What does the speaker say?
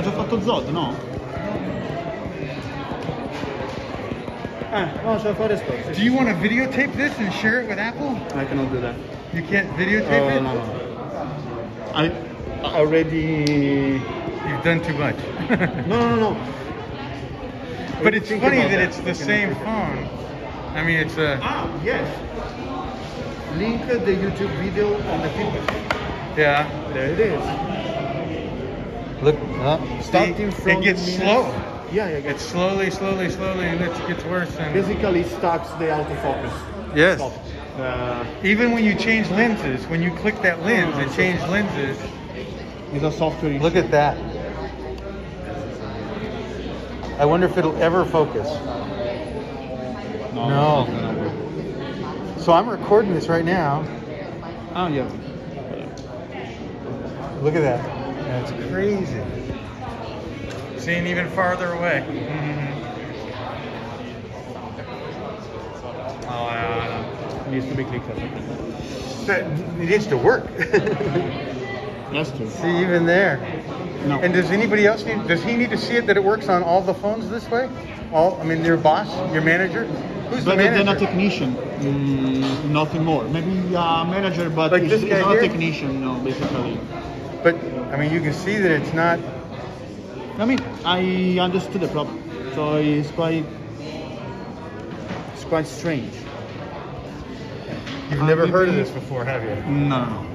già fatto Zod, no? No, c'è da fare sto. Do you want to videotape this and share it with Apple? I cannot do that. You can't videotape it? No. I already... You've done too much. No. But it's Think funny about that that. it's the same phone. I mean, it's a... Yes. Link the YouTube video in the feedback. Yeah. There it is. Look, Starting from it gets the slow. minutes- Yeah. It's slowly, and it gets worse. And Basically starts the autofocus. yes. Stop. Even when you change lenses, when you click that lens and change lenses, It's a software issue. look at that. I wonder if it'll ever focus. No. So I'm recording this right now. Oh, yeah. Look at that. That's crazy. Seeing even farther away. Oh, yeah. It needs to be clicked up. It needs to work. Yes, too. See, even there. No. And does anybody else does he need to see it that it works on all the phones this way? Your boss, your manager? Who's Better the manager? than a technician. Nothing more. Maybe a manager, but Like he's this guy not here? a technician, no, basically. But, I mean, you can see that it's not... I mean, I understood the problem. So it's quite strange. You've never heard of Maybe- this before, have you? No.